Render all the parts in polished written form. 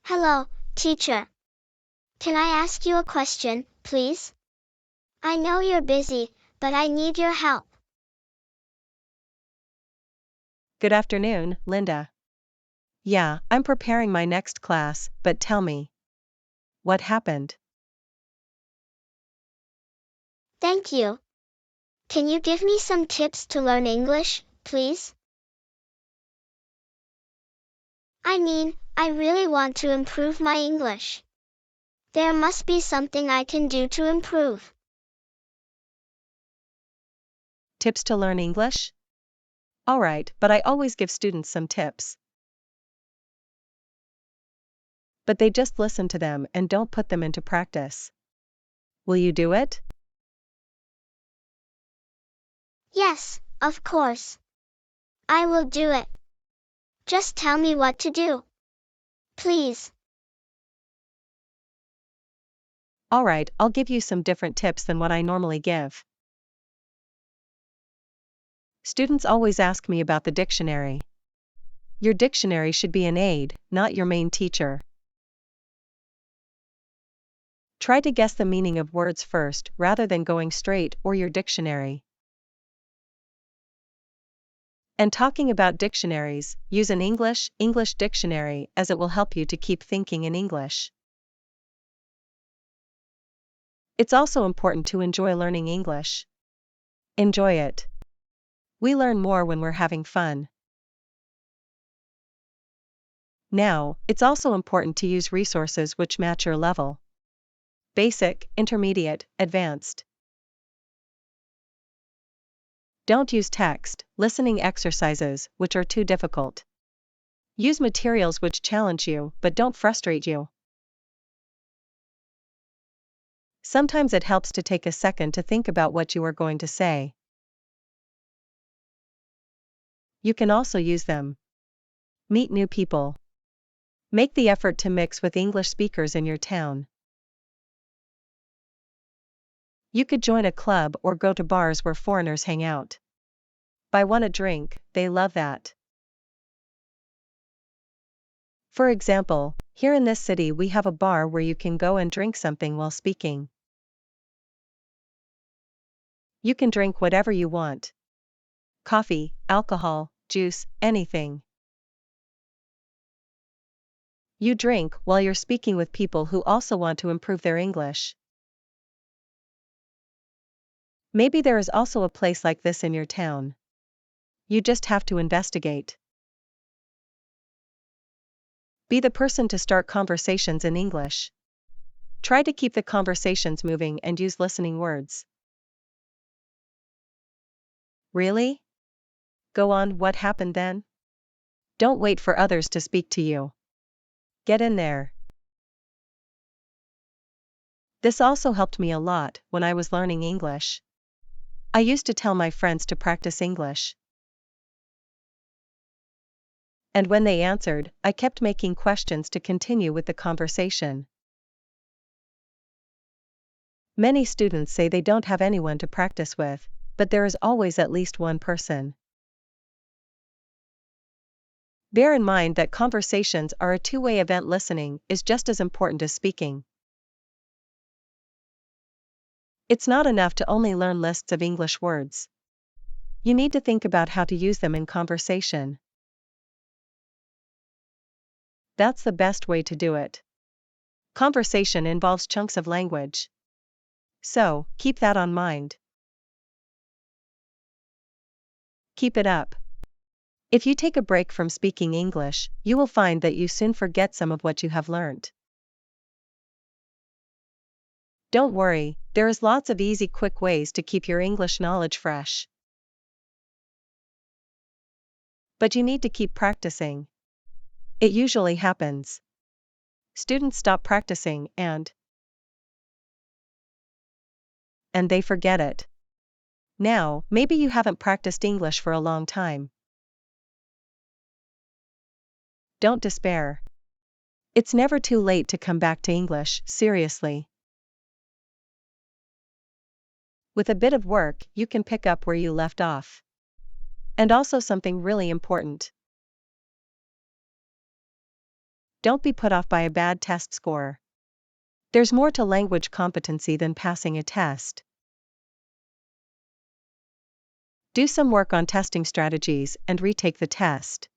Hello, teacher. Can I ask you a question, please? I know you're busy, but I need your help. Good afternoon, Linda. Yeah, I'm preparing my next class, but tell me. What happened? Thank you. Can you give me some tips to learn English, please? I really want to improve my English. There must be something I can do to improve. Tips to learn English? Alright, but I always give students some tips. But they just listen to them and don't put them into practice. Will you do it? Yes, of course. I will do it. Just tell me what to do. Please. Alright, I'll give you some different tips than what I normally give. Students always ask me about the dictionary. Your dictionary should be an aid, not your main teacher. Try to guess the meaning of words first rather than going straight or your dictionary. And talking about dictionaries, use an English dictionary as it will help you to keep thinking in English. It's also important to enjoy learning English. Enjoy it. We learn more when we're having fun. Now, it's also important to use resources which match your level. Basic, intermediate, advanced. Don't use text, listening exercises, which are too difficult. Use materials which challenge you but don't frustrate you. Sometimes it helps to take a second to think about what you are going to say. You can also use them. Meet new people. Make the effort to mix with English speakers in your town. You could join a club or go to bars where foreigners hang out. Buy one a drink, they love that. For example, here in this city we have a bar where you can go and drink something while speaking. You can drink whatever you want. Coffee, alcohol, juice, anything. You drink while you're speaking with people who also want to improve their English. Maybe there is also a place like this in your town. You just have to investigate. Be the person to start conversations in English. Try to keep the conversations moving and use listening words. Really? Go on, what happened then? Don't wait for others to speak to you. Get in there. This also helped me a lot when I was learning English. I used to tell my friends to practice English. And when they answered, I kept making questions to continue with the conversation. Many students say they don't have anyone to practice with, but there is always at least one person. Bear in mind that conversations are a two-way event. Listening is just as important as speaking. It's not enough to only learn lists of English words. You need to think about how to use them in conversation. That's the best way to do it. Conversation involves chunks of language. So, keep that on mind. Keep it up. If you take a break from speaking English, you will find that you soon forget some of what you have learned. Don't worry, there is lots of easy, quick ways to keep your English knowledge fresh. But you need to keep practicing. It usually happens. Students stop practicing and they forget it. Now, maybe you haven't practiced English for a long time. Don't despair. It's never too late to come back to English, seriously. With a bit of work, you can pick up where you left off. And also something really important. Don't be put off by a bad test score. There's more to language competency than passing a test. Do some work on testing strategies and retake the test.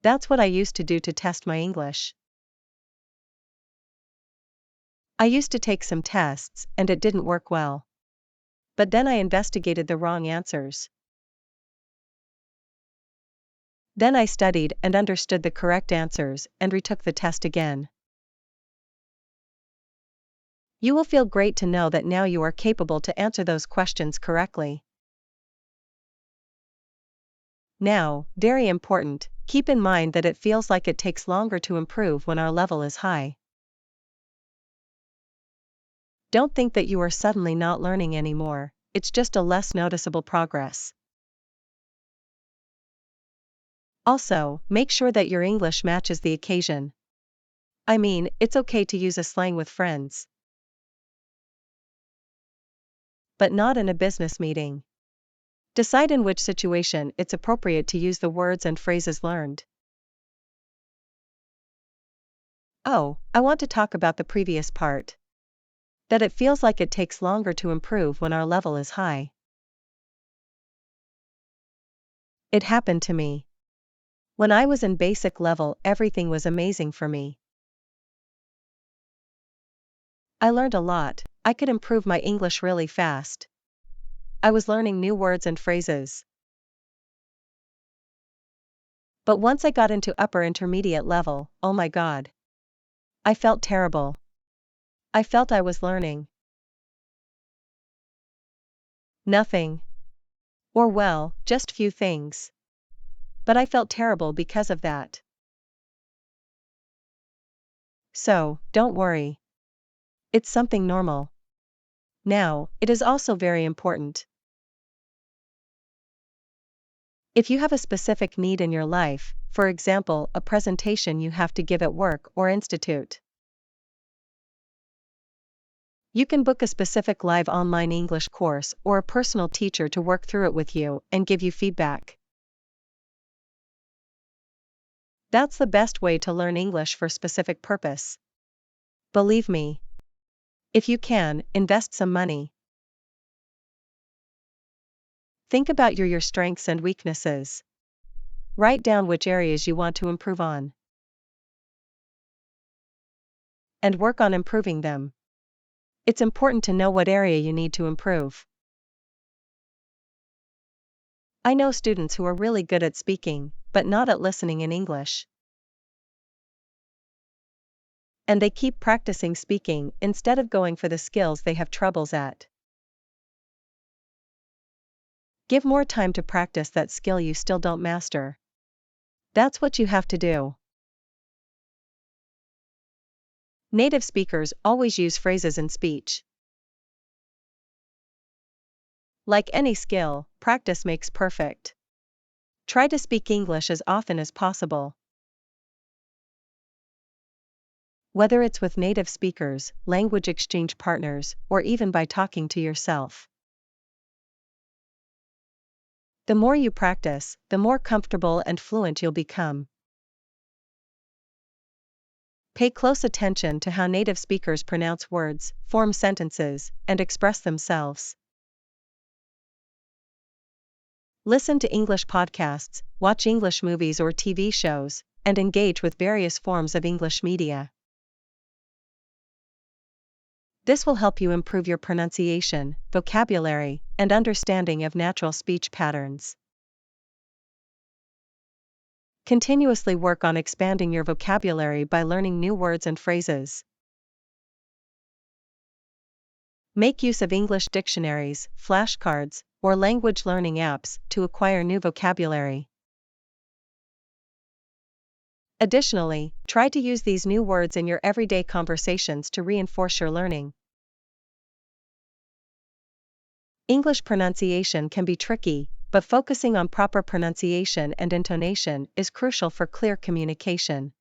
That's what I used to do to test my English. I used to take some tests and it didn't work well. But then I investigated the wrong answers. Then I studied and understood the correct answers and retook the test again. You will feel great to know that now you are capable to answer those questions correctly. Now, very important, keep in mind that it feels like it takes longer to improve when our level is high. Don't think that you are suddenly not learning anymore, it's just a less noticeable progress. Also, make sure that your English matches the occasion. I mean, it's okay to use a slang with friends, but not in a business meeting. Decide in which situation it's appropriate to use the words and phrases learned. Oh, I want to talk about the previous part. That it feels like it takes longer to improve when our level is high. It happened to me. When I was in basic level, everything was amazing for me. I learned a lot, I could improve my English really fast. I was learning new words and phrases. But once I got into upper intermediate level, oh my god. I felt terrible. I felt I was learning nothing. Or well, just few things. But I felt terrible because of that. So, don't worry. It's something normal. Now, it is also very important. If you have a specific need in your life, for example, a presentation you have to give at work or institute, you can book a specific live online English course or a personal teacher to work through it with you and give you feedback. That's the best way to learn English for specific purpose. Believe me. If you can, invest some money. Think about your strengths and weaknesses. Write down which areas you want to improve on. And work on improving them. It's important to know what area you need to improve. I know students who are really good at speaking, but not at listening in English. And they keep practicing speaking instead of going for the skills they have troubles at. Give more time to practice that skill you still don't master. That's what you have to do. Native speakers always use phrases in speech. Like any skill, practice makes perfect. Try to speak English as often as possible. Whether it's with native speakers, language exchange partners, or even by talking to yourself. The more you practice, the more comfortable and fluent you'll become. Pay close attention to how native speakers pronounce words, form sentences, and express themselves. Listen to English podcasts, watch English movies or TV shows, and engage with various forms of English media. This will help you improve your pronunciation, vocabulary, and understanding of natural speech patterns. Continuously work on expanding your vocabulary by learning new words and phrases. Make use of English dictionaries, flashcards, or language learning apps to acquire new vocabulary. Additionally, try to use these new words in your everyday conversations to reinforce your learning. English pronunciation can be tricky, but focusing on proper pronunciation and intonation is crucial for clear communication.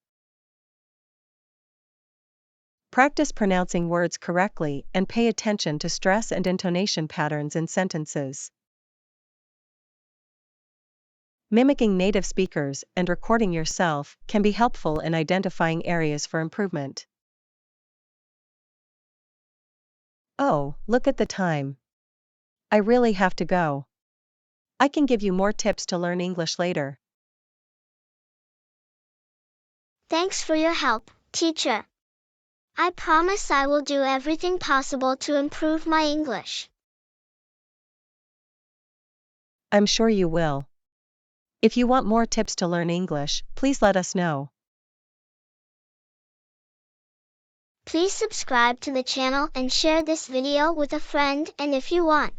Practice pronouncing words correctly and pay attention to stress and intonation patterns in sentences. Mimicking native speakers and recording yourself can be helpful in identifying areas for improvement. Oh, look at the time. I really have to go. I can give you more tips to learn English later. Thanks for your help, teacher. I promise I will do everything possible to improve my English. I'm sure you will. If you want more tips to learn English, please let us know. Please subscribe to the channel and share this video with a friend, and if you want